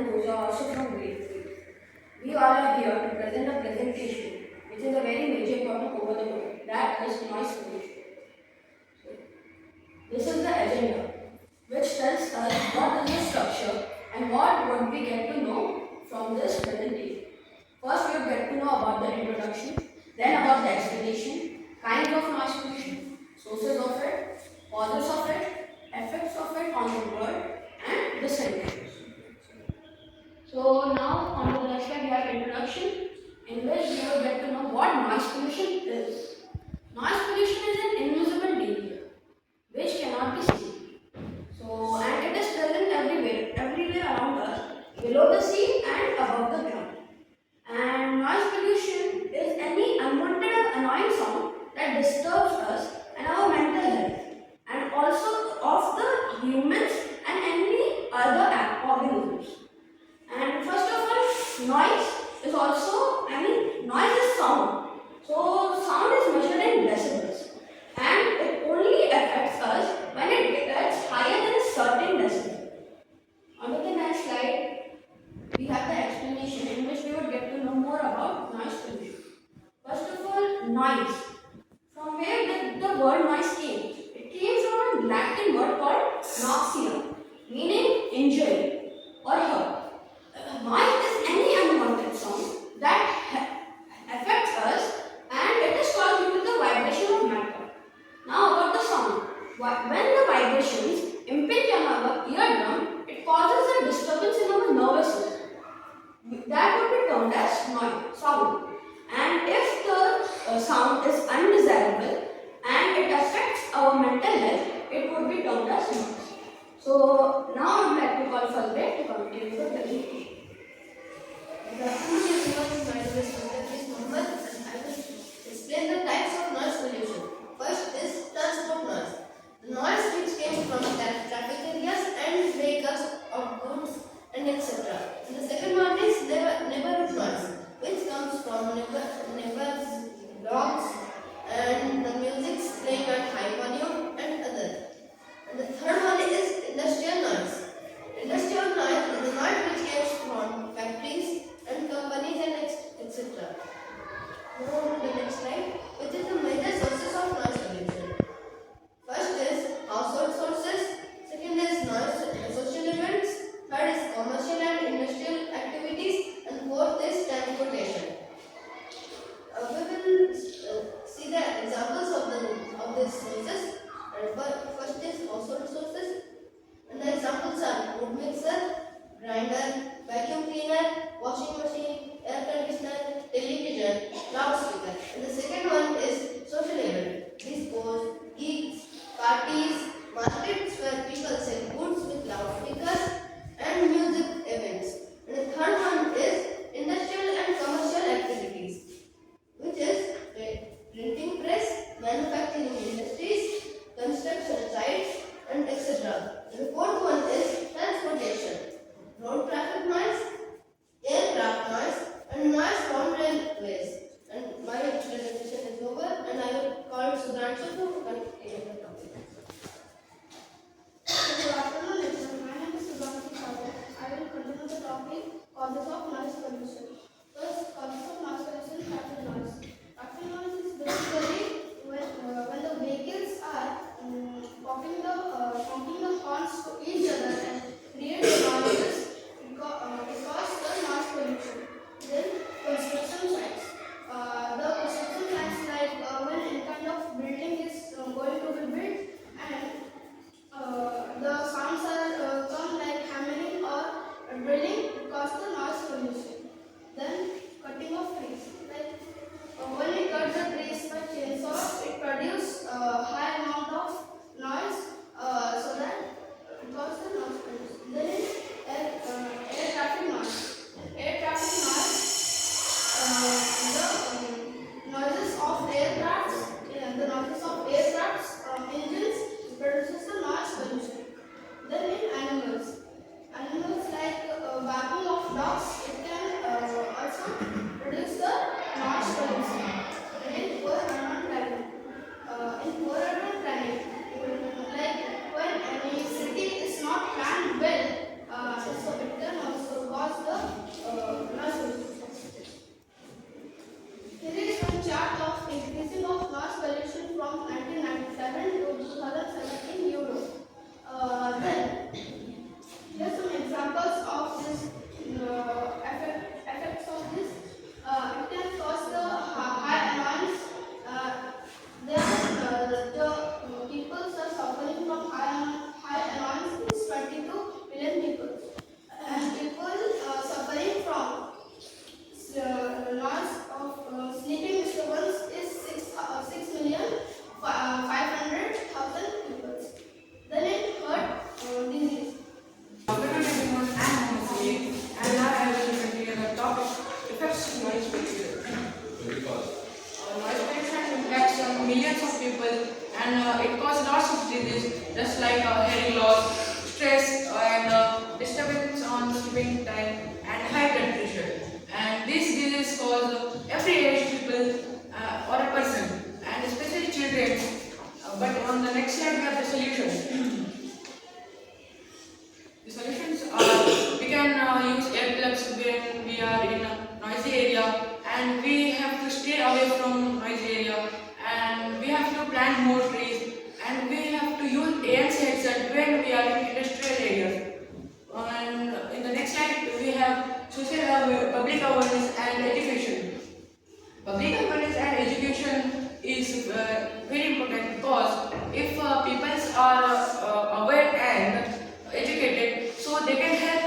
and those are also from grade 3. We all are here to present a presentation which is a very major problem over the world, that is noise pollution. This is the agenda which tells us what is the structure and what would we get to know from this presentation. First, we will get to know about the introduction, then about the explanation, kinds of noise pollution, sources of it, causes of it, effects of it on the world, and the solutions. So now on the next slide we have introduction, in which we will get to know what noise pollution is. Noise pollution is an invisible danger which cannot be seen. So, and it is present everywhere around us, below the sea and above the ground. And noise pollution is any unwanted or annoying sound that disturbs us and our mental health, and also of the humans and any other organisms. And first of all, noise is also, noise is sound. So, sound is measured in decibels, and it only affects us when it gets higher than a certain decibel. On to the next slide, we have the explanation in which we would get to know more about noise pollution. First of all, noise. From where did the word noise came? It came from a Latin word called noxia, meaning injury or hurt. Noise is any unwanted sound that affects us, and it is caused due to the vibration of matter. Now about the sound. When the vibrations impinge on our eardrum, it causes a disturbance in our nervous system. That would be termed as noise, sound. And if the sound is undesirable and it affects our mental health, it would be termed as noise. So now I would like to call Fazbear to continue the presentation. Good afternoon everyone, my name is Pankaj Mohammed and I will explain the types of noise pollution. First is transport noise. The noise which came from traffic areas and vehicles of goods and etc. And the second one is neighborhood noise, which comes from neighbors, dogs, and the music playing at high volume and other. And the third one is industrial noise. Industrial noise is the noise which comes from factories and companies and etc. Now on to the next slide, which is the major sources of noise pollution. First is household sources, second is noise social events, third is commercial and industrial activities, and fourth is transportation. We will see the examples of these sources. First is household sources, and the examples are wood mixer, grinder, vacuum cleaner, washing machine, air conditioner, television, loudspeaker. And the second one is social event, discos, gigs, parties, markets where people sell goods with loudspeakers, and music events. And the third one is industrial and commercial activities, which is printing press, manufacturing industries, construction sites, and etc. And the fourth one is transportation, road traffic noise, aircraft noise, and noise from railways. And my presentation is over, and I will call Sudhanshu to continue the topic. Good afternoon, everyone. My name is Sudhanshu Sagar. I will continue the topic causes of noise pollution. First, causes of noise pollution: traffic noise. Traffic noise is basically when the vehicles are honking the horns to each other and create noises. It causes the noise pollution. Then, construction sites. The construction sites, like when any kind of building is going to be built, and the sounds are come like hammering or drilling, it causes the noise pollution. Then cutting of trees, like when we cut the trees by chainsaw, it produces high amount of noise, so that it causes the noise pollution. Then air traffic noise. Air traffic noise, the noises of aircrafts engines produces the noise pollution. Then in animals like barking of dogs, it can also produce the noise pollution. And in poor urban planning, like when any city is not planned well, so it can also cause sleep time, and high blood pressure. And these diseases cause every age people or a person, and especially children. But on the next slide, we have the solution. The solutions are we can use earplugs when we are in a noisy area, and we have to stay away from noisy area, and we have to plant more trees, and we have to use ANC headset when we are in industrial areas. And in the next slide, we have public awareness and education. Public awareness and education is very important because if people are aware and educated, so they can help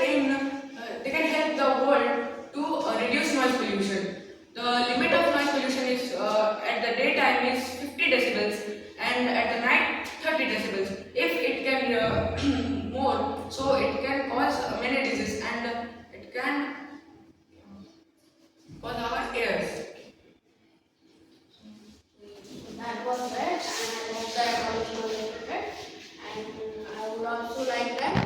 the world to reduce noise pollution. The limit of noise pollution is at the daytime is 50 decibels and at the night 30 decibels. If it can more, so it can cause many diseases and it can cause our ears. That was it, and I hope that information was interested. And I would also like that